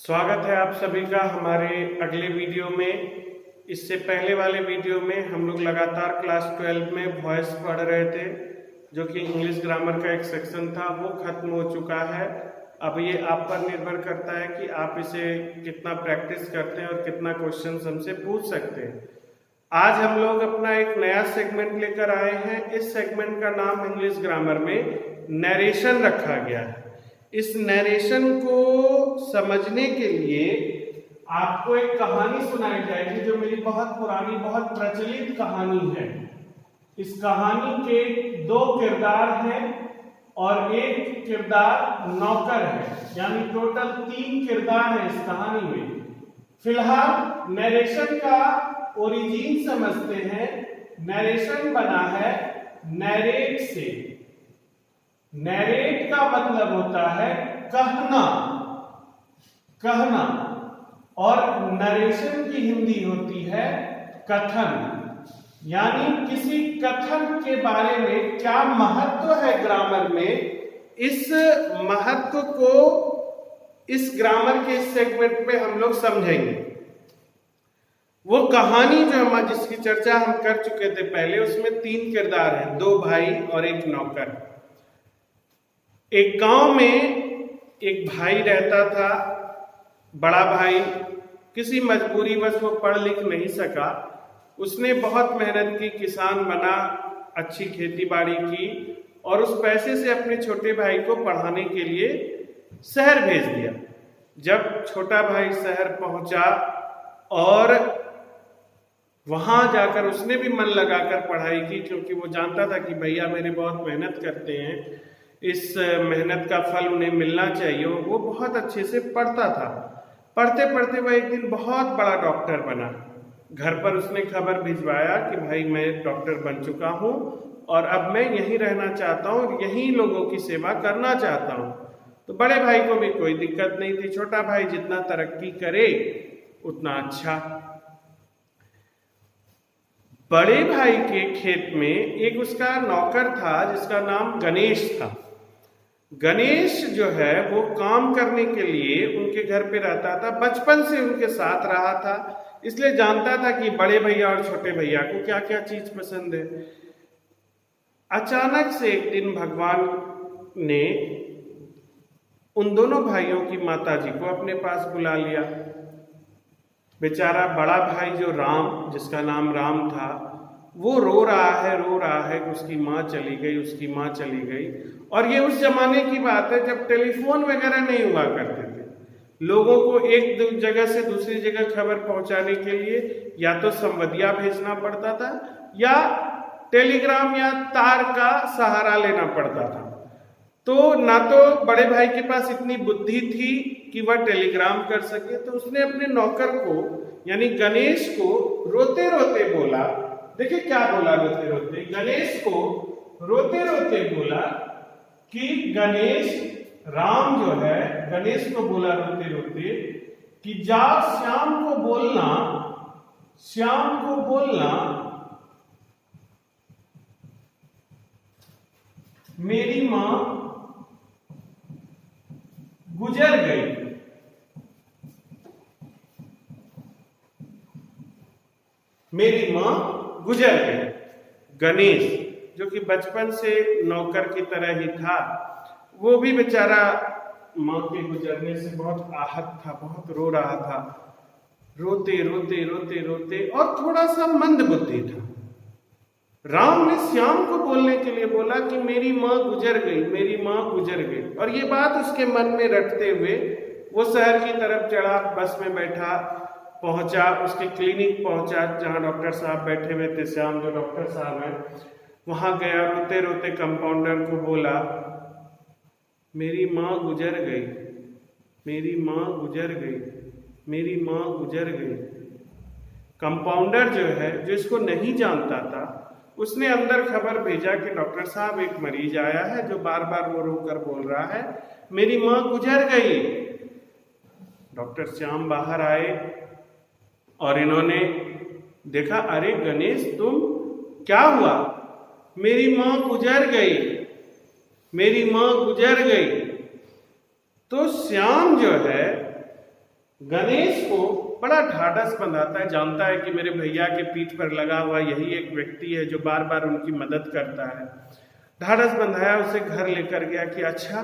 स्वागत है आप सभी का हमारे अगले वीडियो में। इससे पहले वाले वीडियो में हम लोग लगातार क्लास 12 में वॉइस पढ़ रहे थे, जो कि इंग्लिश ग्रामर का एक सेक्शन था, वो खत्म हो चुका है। अब ये आप पर निर्भर करता है कि आप इसे कितना प्रैक्टिस करते हैं और कितना क्वेश्चन हमसे पूछ सकते हैं। आज हम लोग अपना एक नया सेगमेंट लेकर आए हैं। इस सेगमेंट का नाम इंग्लिश ग्रामर में नरेशन रखा गया है। इस नरेशन को समझने के लिए आपको एक कहानी सुनाई जाएगी, जो मेरी बहुत पुरानी, बहुत प्रचलित कहानी है। इस कहानी के दो किरदार हैं और एक किरदार नौकर है, यानी टोटल 3 किरदार हैं इस कहानी में। फिलहाल नरेशन का ओरिजिन समझते हैं। नरेशन बना है नैरेट से। नैरेट का मतलब होता है कहना, कहना, और नरेशन की हिंदी होती है कथन। यानी किसी कथन के बारे में क्या महत्व है ग्रामर में, इस महत्व को इस ग्रामर के इस सेगमेंट में हम लोग समझेंगे। वो कहानी जो हम जिसकी चर्चा हम कर चुके थे पहले, उसमें 3 किरदार हैं, 2 भाई और एक नौकर। एक गांव में एक भाई रहता था। बड़ा भाई किसी मजबूरीवश वो पढ़ लिख नहीं सका। उसने बहुत मेहनत की, किसान बना, अच्छी खेती बाड़ी की और उस पैसे से अपने छोटे भाई को पढ़ाने के लिए शहर भेज दिया। जब छोटा भाई शहर पहुंचा और वहां जाकर उसने भी मन लगाकर पढ़ाई की, क्योंकि वो जानता था कि भैया मेरे बहुत मेहनत करते हैं, इस मेहनत का फल उन्हें मिलना चाहिए। वो बहुत अच्छे से पढ़ता था। पढ़ते पढ़ते वह एक दिन बहुत बड़ा डॉक्टर बना। घर पर उसने खबर भिजवाया कि भाई मैं डॉक्टर बन चुका हूँ और अब मैं यहीं रहना चाहता हूँ और यहीं लोगों की सेवा करना चाहता हूँ। तो बड़े भाई को भी कोई दिक्कत नहीं थी। छोटा भाई जितना तरक्की करे उतना अच्छा। बड़े भाई के खेत में एक उसका नौकर था जिसका नाम गणेश था। गणेश जो है वो काम करने के लिए उनके घर पे रहता था। बचपन से उनके साथ रहा था, इसलिए जानता था कि बड़े भैया और छोटे भैया को क्या क्या चीज पसंद है। अचानक से एक दिन भगवान ने उन दोनों भाइयों की माताजी को अपने पास बुला लिया। बेचारा बड़ा भाई जो राम, जिसका नाम राम था, वो रो रहा है कि उसकी माँ चली गई, उसकी माँ चली गई। और ये उस जमाने की बात है जब टेलीफोन वगैरह नहीं हुआ करते थे। लोगों को एक जगह से दूसरी जगह खबर पहुंचाने के लिए या तो संवदिया भेजना पड़ता था या टेलीग्राम या तार का सहारा लेना पड़ता था। तो ना तो बड़े भाई के पास इतनी बुद्धि थी कि वह टेलीग्राम कर सके, तो उसने अपने नौकर को यानी गणेश को रोते रोते बोला। देखिए क्या बोला रोते रोते, गणेश को रोते रोते बोला कि गणेश, राम जो है गणेश को बोला रोते रोते कि जाओ श्याम को बोलना, श्याम को बोलना मेरी मां गुजर गई। मेरी मां गुजर गई। गणेश जो कि बचपन से नौकर की तरह ही था, वो भी बेचारा मां के गुजरने से बहुत आहत था, बहुत रो रहा था। रोते रोते रोते रोते और थोड़ा सा मंद बुद्धि था। राम ने श्याम को बोलने के लिए बोला कि मेरी मां गुजर गई, मेरी मां गुजर गई। और ये बात उसके मन में रटते हुए वो शहर की तरफ चढ़ा, बस में बैठा, पहुंचा, उसके क्लिनिक पहुंचा जहां डॉक्टर साहब बैठे हुए थे। श्याम जो डॉक्टर साहब हैं, वहां गया, रोते रोते कंपाउंडर को बोला मेरी मां गुजर गई, मेरी मां गुजर गई, मेरी मां गुजर गई। कंपाउंडर जो है, जो इसको नहीं जानता था, उसने अंदर खबर भेजा कि डॉक्टर साहब एक मरीज आया है जो बार बार रो रो कर बोल रहा है मेरी मां गुजर गई। डॉक्टर श्याम बाहर आए और इन्होंने देखा, अरे गणेश तुम, क्या हुआ? मेरी मां गुजर गई, मेरी मां गुजर गई। तो श्याम जो है गणेश को बड़ा ढाढ़स बंधाता है, जानता है कि मेरे भैया के पीठ पर लगा हुआ यही एक व्यक्ति है जो बार बार उनकी मदद करता है। ढाढ़स बंधाया, उसे घर लेकर गया कि अच्छा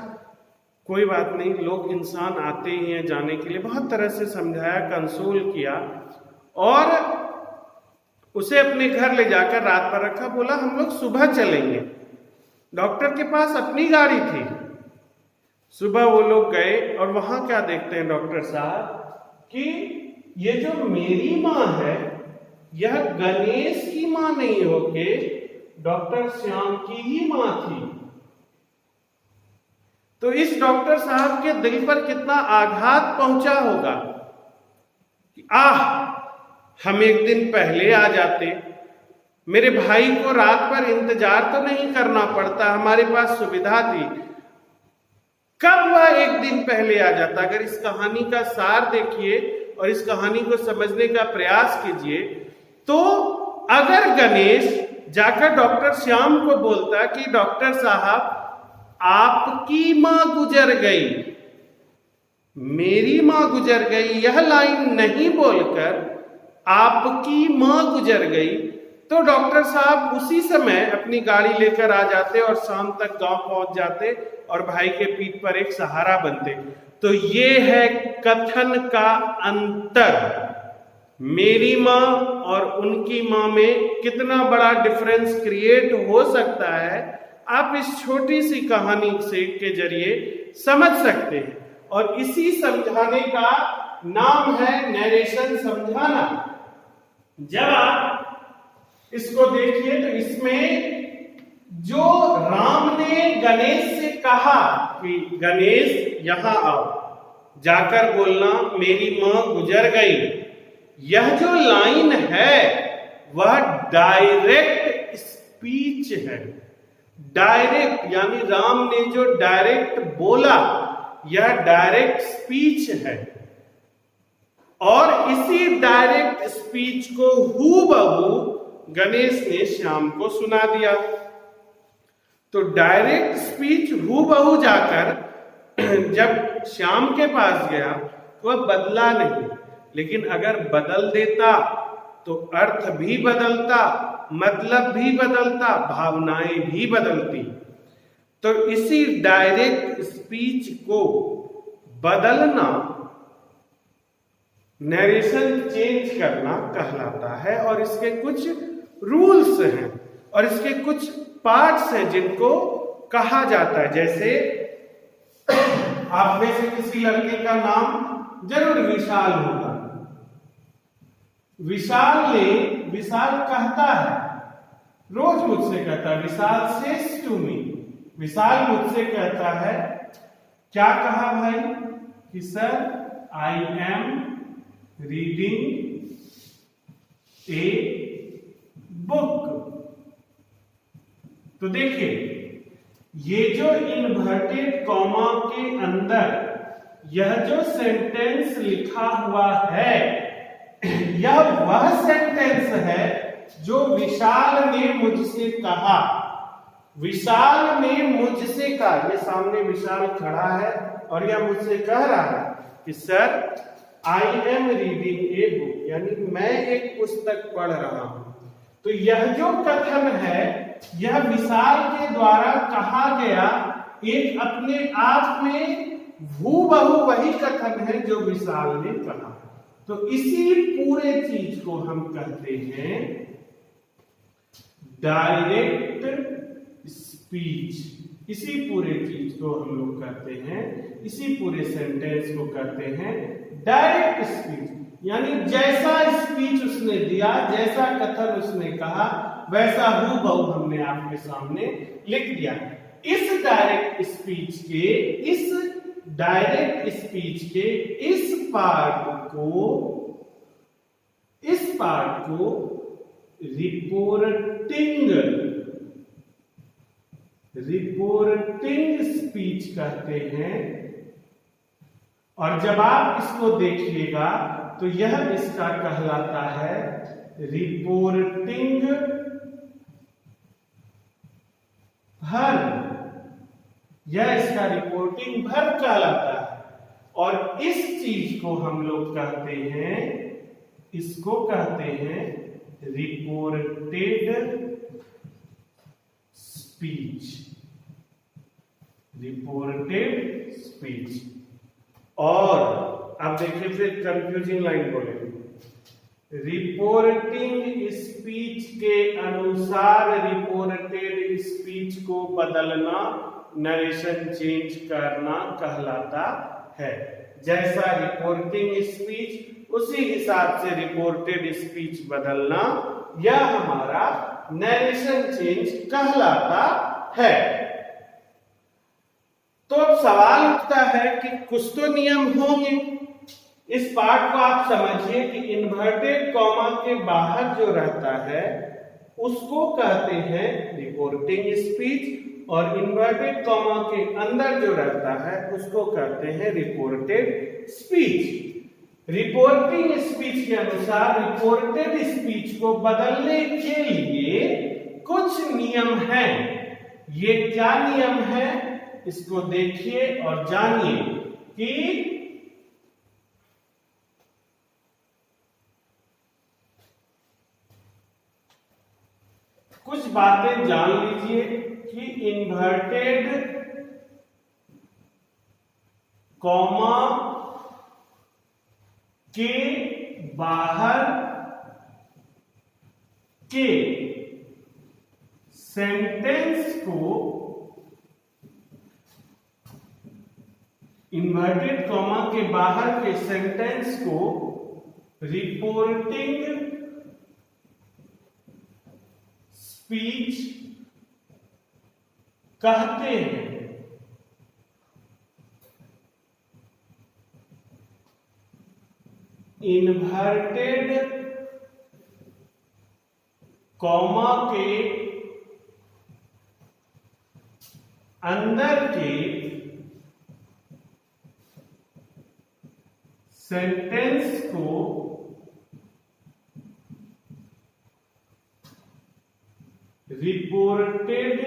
कोई बात नहीं, लोग इंसान आते ही हैं जाने के लिए। बहुत तरह से समझाया, कंसोल किया और उसे अपने घर ले जाकर रात पर रखा। बोला हम लोग सुबह चलेंगे। डॉक्टर के पास अपनी गाड़ी थी। सुबह वो लोग गए और वहां क्या देखते हैं डॉक्टर साहब कि ये जो मेरी माँ है यह गणेश की माँ नहीं होके डॉक्टर श्याम की ही माँ थी। तो इस डॉक्टर साहब के दिल पर कितना आघात पहुंचा होगा कि हम एक दिन पहले आ जाते, मेरे भाई को रात पर इंतजार तो नहीं करना पड़ता, हमारे पास सुविधा थी। कब वह एक दिन पहले आ जाता। अगर इस कहानी का सार देखिए और इस कहानी को समझने का प्रयास कीजिए तो अगर गणेश जाकर डॉक्टर श्याम को बोलता कि डॉक्टर साहब आपकी मां गुजर गई, मेरी मां गुजर गई, यह लाइन नहीं बोलकर आपकी मां गुजर गई, तो डॉक्टर साहब उसी समय अपनी गाड़ी लेकर आ जाते और शाम तक गांव पहुंच जाते और भाई के पीठ पर एक सहारा बनते। तो ये है कथन का अंतर। मेरी मां और उनकी मां में कितना बड़ा डिफरेंस क्रिएट हो सकता है, आप इस छोटी सी कहानी से के जरिए समझ सकते हैं। और इसी समझाने का नाम है नरेशन समझाना। जब आप इसको देखिए तो इसमें जो राम ने गणेश से कहा कि गणेश यहां आओ, जाकर बोलना मेरी मां गुजर गई, यह जो लाइन है वह डायरेक्ट स्पीच है। डायरेक्ट यानी राम ने जो डायरेक्ट बोला यह डायरेक्ट स्पीच है। और इसी डायरेक्ट स्पीच को हूबहू गणेश ने श्याम को सुना दिया। तो डायरेक्ट स्पीच हूबहू जाकर जब श्याम के पास गया तो वह बदला नहीं, लेकिन अगर बदल देता तो अर्थ भी बदलता, मतलब भी बदलता, भावनाएं भी बदलती। तो इसी डायरेक्ट स्पीच को बदलना नरेशन चेंज करना कहलाता है। और इसके कुछ रूल्स हैं और इसके कुछ पार्ट्स हैं जिनको कहा जाता है। जैसे आप में से किसी लड़के का नाम जरूर विशाल होगा। विशाल कहता है, रोज मुझसे कहता है, विशाल सेज टू मी, विशाल मुझसे कहता है, क्या कहा भाई कि sir I am reading a book. तो देखिए ये जो इन्वर्टेड कॉमा के अंदर यह जो सेंटेंस लिखा हुआ है यह वह सेंटेंस है जो विशाल ने मुझसे कहा। विशाल ने मुझसे कहा, ये सामने विशाल खड़ा है और यह मुझसे कह रहा है कि sir I am reading a book, यानी मैं एक पुस्तक पढ़ रहा हूं। तो यह जो कथन है यह विशाल के द्वारा कहा गया एक अपने आप में हूबहू वही कथन है जो विशाल ने कहा। तो इसी पूरे चीज को हम कहते हैं डायरेक्ट स्पीच। इसी पूरे चीज को हम लोग कहते हैं, इसी पूरे सेंटेंस को कहते हैं डायरेक्ट स्पीच। यानी जैसा स्पीच उसने दिया, जैसा कथन उसने कहा, वैसा हूबहू हमने आपके सामने लिख दिया। इस डायरेक्ट स्पीच के इस पार्ट को रिपोर्टिंग स्पीच कहते हैं। और जब आप इसको देखिएगा तो यह इसका कहलाता है रिपोर्टिंग वर्ब। यह इसका रिपोर्टिंग वर्ब कहलाता है। और इस चीज को हम लोग कहते हैं, इसको कहते हैं रिपोर्टेड स्पीच। Reported speech. और अब देखिए फिर कंफ्यूजिंग लाइन बोलेंगे, रिपोर्टिंग स्पीच के अनुसार रिपोर्टेड स्पीच को बदलना, नरेशन चेंज करना कहलाता है। जैसा रिपोर्टिंग स्पीच उसी हिसाब से रिपोर्टेड स्पीच बदलना, यह हमारा नरेशन चेंज कहलाता है। तो अब सवाल उठता है कि कुछ तो नियम होंगे। इस पार्ट को आप समझिए कि इन्वर्टेड कॉमा के बाहर जो रहता है उसको कहते हैं रिपोर्टिंग स्पीच, और इन्वर्टेड कॉमा के अंदर जो रहता है उसको कहते हैं रिपोर्टेड स्पीच। रिपोर्टिंग स्पीच के अनुसार रिपोर्टेड स्पीच को बदलने के लिए कुछ नियम हैं। ये क्या नियम है, इसको देखिए और जानिए कि कुछ बातें जान लीजिए कि इन्वर्टेड कॉमा के बाहर के सेंटेंस को, इन्वर्टेड कॉमा के बाहर के सेंटेंस को रिपोर्टिंग स्पीच कहते हैं। इन्वर्टेड कॉमा के अंदर के सेंटेंस को रिपोर्टेड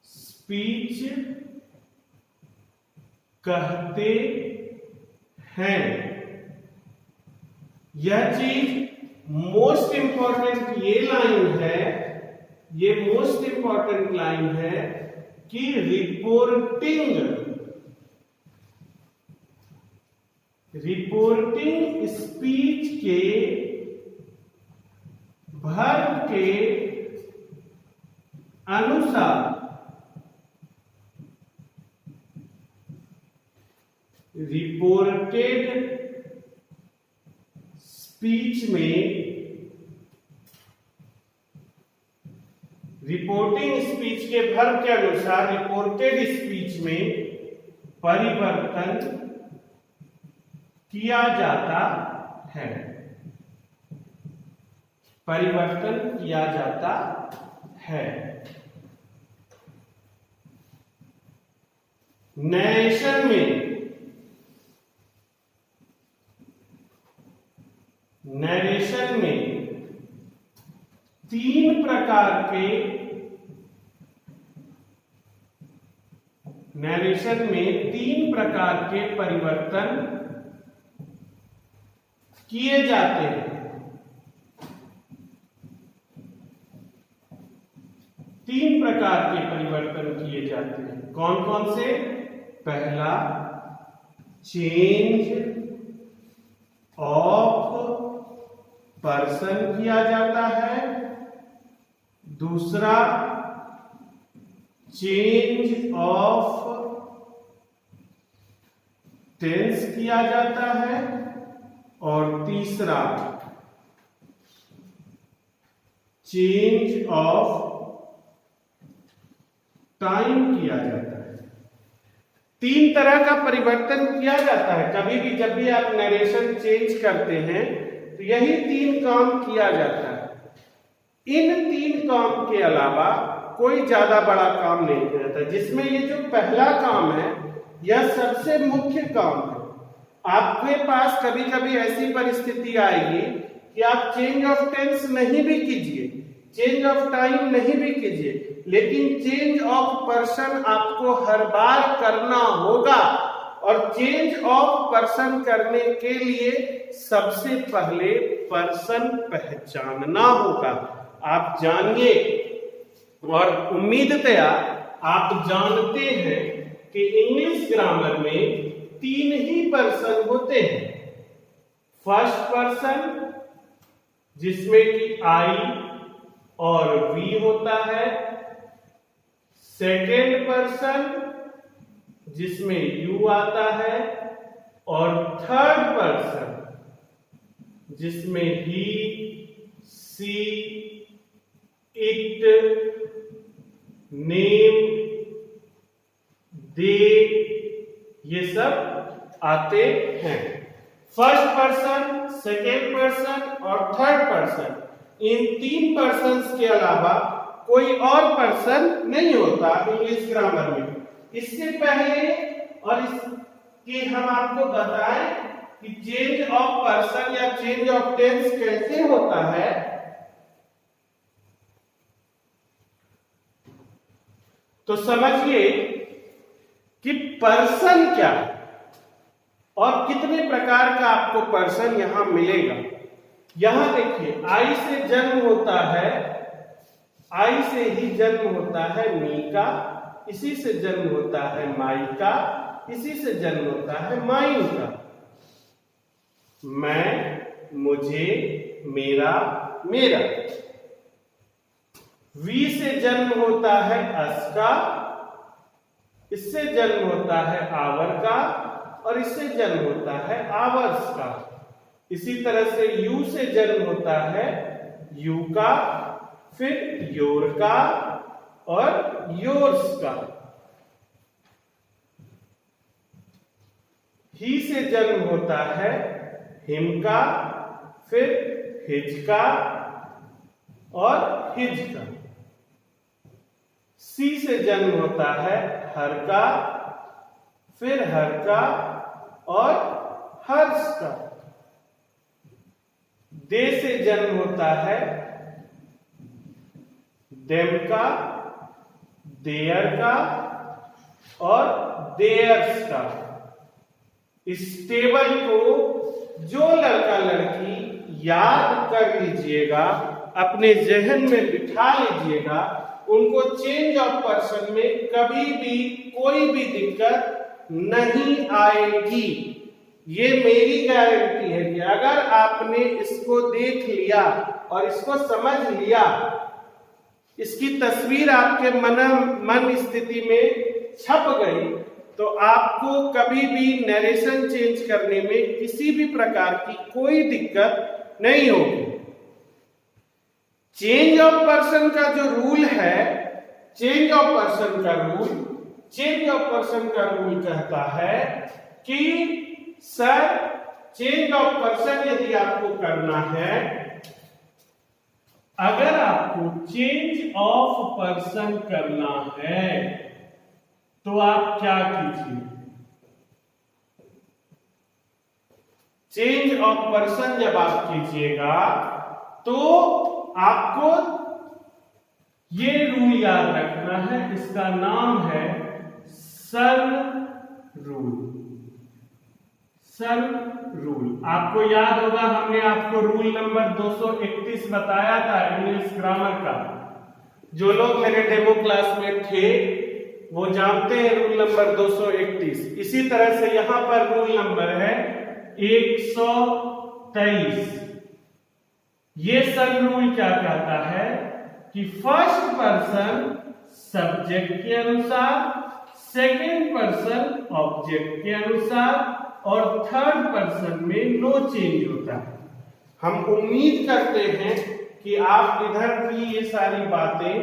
स्पीच कहते हैं। यह चीज मोस्ट इंपॉर्टेंट ये लाइन है, ये मोस्ट इंपॉर्टेंट लाइन है कि रिपोर्टिंग स्पीच के वर्ब के अनुसार रिपोर्टेड स्पीच में, रिपोर्टिंग स्पीच के वर्ब के अनुसार रिपोर्टेड स्पीच में परिवर्तन किया जाता है। परिवर्तन किया जाता है। नरेशन में, नरेशन में तीन प्रकार के, नरेशन में तीन प्रकार के परिवर्तन किए जाते हैं। तीन प्रकार के परिवर्तन किए जाते हैं। कौन कौन से? पहला, चेंज ऑफ पर्सन किया जाता है। दूसरा, चेंज ऑफ टेंस किया जाता है। और तीसरा, चेंज ऑफ टाइम किया जाता है। तीन तरह का परिवर्तन किया जाता है। कभी भी जब भी आप नरेशन चेंज करते हैं तो यही तीन काम किया जाता है। इन तीन काम के अलावा कोई ज्यादा बड़ा काम नहीं किया जाता। जिसमें ये जो पहला काम है यह सबसे मुख्य काम है। आपके पास कभी कभी ऐसी परिस्थिति आएगी कि आप चेंज ऑफ टेंस नहीं भी कीजिए, चेंज ऑफ टाइम नहीं भी कीजिए, लेकिन चेंज ऑफ पर्सन आपको हर बार करना होगा। और चेंज ऑफ पर्सन करने के लिए सबसे पहले पर्सन पहचानना होगा। आप जानिए, और उम्मीदतया आप जानते हैं कि इंग्लिश ग्रामर में 3 ही पर्सन होते हैं। फर्स्ट पर्सन जिसमें कि आई और वी होता है, सेकेंड पर्सन जिसमें यू आता है, और थर्ड पर्सन जिसमें ही, सी, इट, नेम, दे, ये सब आते हैं। फर्स्ट पर्सन, सेकेंड पर्सन और थर्ड पर्सन, इन 3 पर्सन्स के अलावा कोई और पर्सन नहीं होता इंग्लिश ग्रामर में। इससे पहले और इसके हम आपको बताएं कि चेंज ऑफ पर्सन या चेंज ऑफ टेंस कैसे होता है। तो समझिए कि पर्सन क्या है और कितने प्रकार का आपको पर्सन यहां मिलेगा। यहां देखिए, आई से जन्म होता है, आई से ही जन्म होता है मी का, इसी से जन्म होता है माई का, इसी से जन्म होता है माइन का। मैं, मुझे, मेरा, मेरा। वी से जन्म होता है अस का, इससे जन्म होता है आवर का, और इससे जन्म होता है आवर्स का। इसी तरह से यू से जन्म होता है यू का, फिर योर का और योर्स का। ही से जन्म होता है हिम का, फिर हिज का और हिज का। सी से जन्म होता है हर का, फिर हर का और हर्ष का। दे से जन्म होता है देम का, देयर का और देयर्स का। इस टेबल को जो लड़का लड़की याद कर लीजिएगा, अपने जहन में बिठा लीजिएगा, उनको चेंज ऑफ पर्सन में कभी भी कोई भी दिक्कत नहीं आएगी। ये मेरी गारंटी है कि अगर आपने इसको देख लिया और इसको समझ लिया, इसकी तस्वीर आपके मन स्थिति में छप गई, तो आपको कभी भी नरेशन चेंज करने में किसी भी प्रकार की कोई दिक्कत नहीं होगी। चेंज ऑफ पर्सन का जो रूल है, चेंज ऑफ पर्सन का रूल कहता है कि सर, चेंज ऑफ पर्सन यदि आपको करना है, अगर आपको चेंज ऑफ पर्सन करना है तो आप क्या कीजिए? चेंज ऑफ पर्सन जब आप कीजिएगा तो आपको ये रूल याद रखना है। इसका नाम है सन रूल। सन रूल आपको याद होगा, हमने आपको रूल नंबर 231 बताया था इंग्लिश ग्रामर का। जो लोग मेरे डेमो क्लास में थे वो जानते हैं रूल नंबर 231। इसी तरह से यहां पर रूल नंबर है 123। ये सन रूल क्या कहता है कि फर्स्ट पर्सन सब्जेक्ट के अनुसार, सेकेंड पर्सन ऑब्जेक्ट के अनुसार और थर्ड पर्सन में नो चेंज होता है। हम उम्मीद करते हैं कि आप इधर भी ये सारी बातें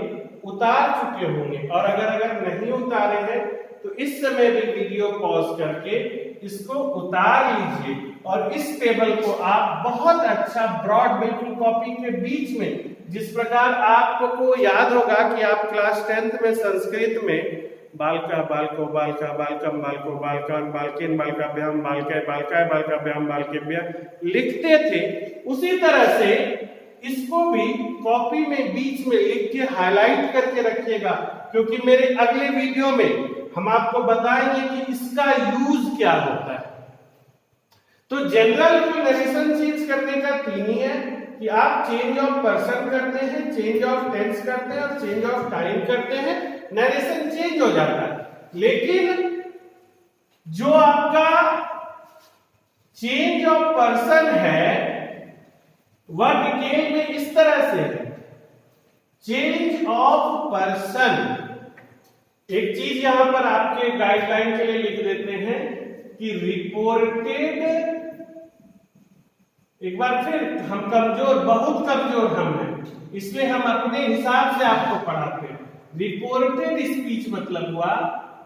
उतार चुके होंगे, और अगर नहीं उतारे हैं तो इस समय भी वीडियो पॉज करके इसको उतार लीजिए और इस टेबल को आप बहुत अच्छा ब्रॉड बिल्कुल कॉपी के बीच में, जिस प्रकार आपको याद होगा कि आप क्लास 10th में संस्कृत में बालका बालको बालका बालकम बालको बालकान बालकेन बालकाभ्याम बालकाय बालकाय बालकाभ्याम बालकेभ्य लिखते थे, उसी तरह से इसको भी कॉपी में बीच में लिख के हाईलाइट करके रखिएगा, क्योंकि मेरे अगले वीडियो में हम आपको बताएंगे कि इसका यूज क्या होता है। तो जनरल में नरेशन चेंज करने का तीन ही है कि आप चेंज ऑफ पर्सन करते हैं, चेंज ऑफ टेंस करते हैं और चेंज ऑफ टाइम करते हैं, नरेशन चेंज हो जाता है। लेकिन जो आपका चेंज ऑफ पर्सन है वह डिटेल में इस तरह से है। चेंज ऑफ पर्सन, एक चीज यहां पर आपके गाइडलाइन के लिए लिख देते हैं कि रिपोर्टेड, एक बार फिर हम कमजोर, बहुत कमजोर हम हैं, इसलिए हम अपने हिसाब से आपको पढ़ाते हैं। रिपोर्टेड स्पीच मतलब हुआ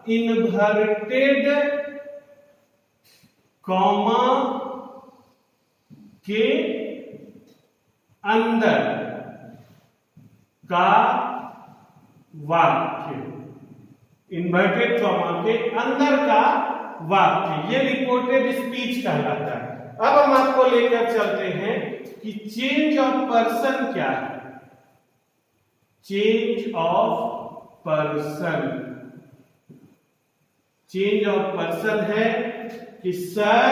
इन्वर्टेड कॉमा के अंदर का वाक्य, इन्वर्टेड कॉमा के अंदर का वाक्य, ये रिपोर्टेड स्पीच कहलाता है। अब हम आपको लेकर चलते हैं कि चेंज ऑफ पर्सन क्या है। Change of person, change of person है कि सर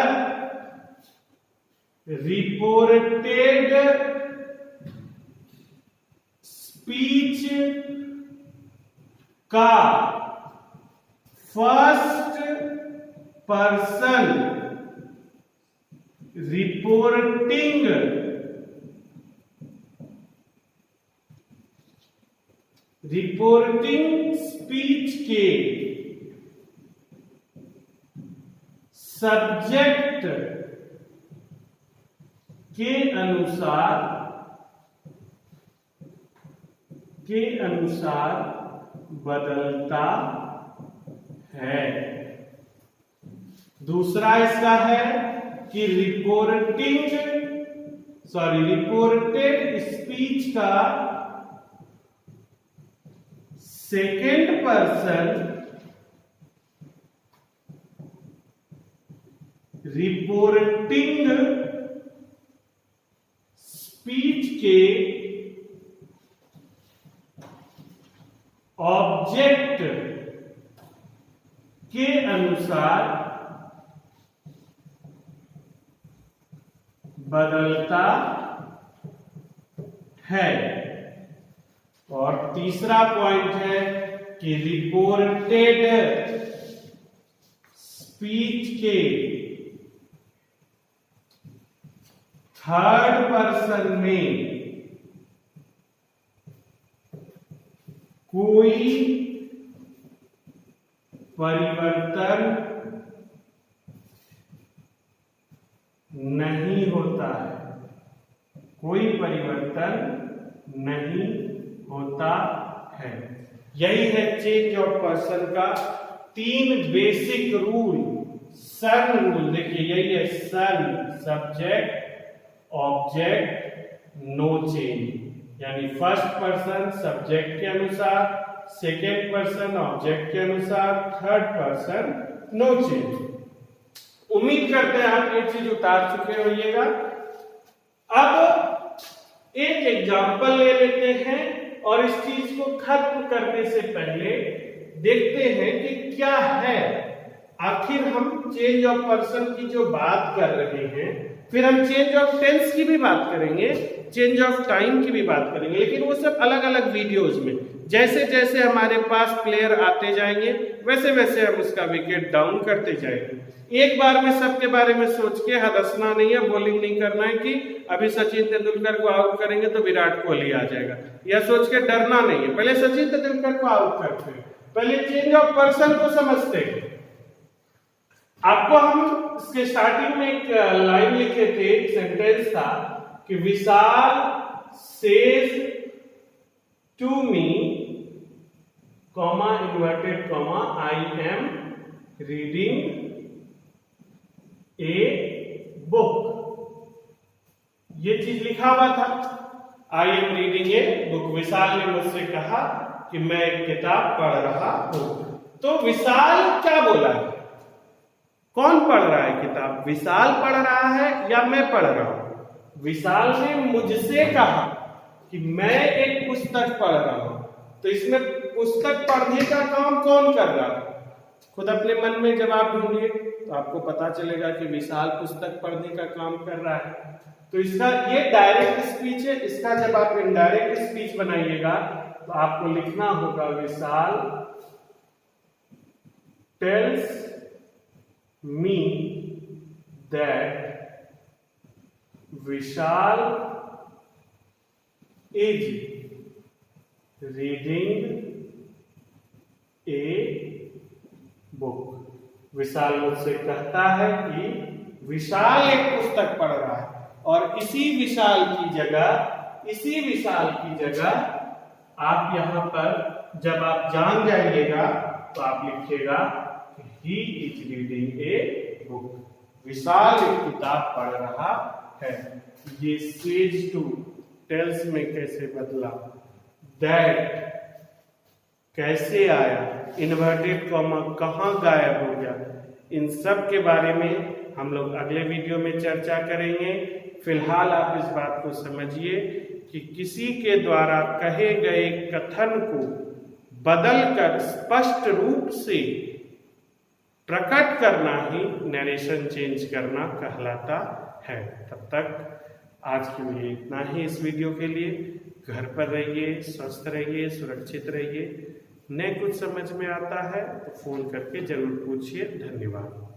रिपोर्टेड स्पीच का फर्स्ट पर्सन रिपोर्टिंग स्पीच के सब्जेक्ट के अनुसार बदलता है। दूसरा इसका है कि रिपोर्टेड स्पीच का सेकेंड पर्सन रिपोर्टिंग स्पीच के ऑब्जेक्ट के अनुसार बदलता है। और तीसरा पॉइंट है कि रिपोर्टेड स्पीच के थर्ड पर्सन में कोई परिवर्तन नहीं होता है, कोई परिवर्तन नहीं होता है। यही है चेंज ऑफ पर्सन का तीन बेसिक रूल। सन रूल देखिए, यही है सन, सब्जेक्ट ऑब्जेक्ट नो चेंज, यानी फर्स्ट पर्सन सब्जेक्ट के अनुसार, सेकेंड पर्सन ऑब्जेक्ट के अनुसार, थर्ड पर्सन नो चेंज। उम्मीद करते हैं आप ये चीज उतार चुके होइएगा। अब एक एग्जांपल ले लेते हैं और इस चीज को खत्म करने से पहले देखते हैं कि क्या है आखिर हम चेंज ऑफ पर्सन की जो बात कर रहे हैं। फिर हम चेंज ऑफ टेंस की भी बात करेंगे, चेंज ऑफ टाइम की भी बात करेंगे, लेकिन वो सब अलग अलग वीडियोज में। जैसे जैसे हमारे पास प्लेयर आते जाएंगे वैसे वैसे हम उसका विकेट डाउन करते जाएंगे। एक बार में सबके बारे में सोच के हदसना नहीं है, बॉलिंग नहीं करना है कि अभी सचिन तेंदुलकर को आउट करेंगे तो विराट कोहली आ जाएगा, यह सोच के डरना नहीं है। पहले सचिन तेंदुलकर को आउट करते हैं, पहले चेंज ऑफ पर्सन को समझते हैं। आपको हम इसके स्टार्टिंग में एक लाइन लिखे थे, एक सेंटेंस था कि Vishal says to me comma inverted comma I am reading a book. ये चीज लिखा हुआ था, I am reading a book. Vishal ने मुझसे कहा कि मैं एक किताब पढ़ रहा हूं। तो विशाल क्या बोला है? कौन पढ़ रहा है किताब? विशाल पढ़ रहा है या मैं पढ़ रहा हूं? विशाल ने मुझसे कहा कि मैं एक पुस्तक पढ़ रहा हूं। तो इसमें पुस्तक पढ़ने का काम कौन कर रहा है? खुद अपने मन में जब आप ढूंढिए तो आपको पता चलेगा कि विशाल पुस्तक पढ़ने का काम कर रहा है। तो इसका ये डायरेक्ट स्पीच है। इसका जब आप इनडायरेक्ट स्पीच बनाइएगा तो आपको लिखना होगा Vishal tells me that Vishal is reading a book. Vishal मुझसे कहता है कि विशाल एक पुस्तक पढ़ रहा है, और इसी विशाल की जगह आप यहां पर जब आप जान जाइएगा तो आप लिखिएगा he is reading a book. Vishal एक किताब पढ़ रहा है। ये सेज टू टेल्स में कैसे बदला, दैट कैसे आया, इन्वर्टेड कॉमा कहां गायब हो गया, इन सब के बारे में हम लोग अगले वीडियो में चर्चा करेंगे। फिलहाल आप इस बात को समझिए कि किसी के द्वारा कहे गए कथन को बदलकर स्पष्ट रूप से प्रकट करना ही नरेशन चेंज करना कहलाता है। तब तक आज के लिए इतना ही इस वीडियो के लिए। घर पर रहिए, स्वस्थ रहिए, सुरक्षित रहिए। नहीं कुछ समझ में आता है तो फोन करके जरूर पूछिए। धन्यवाद।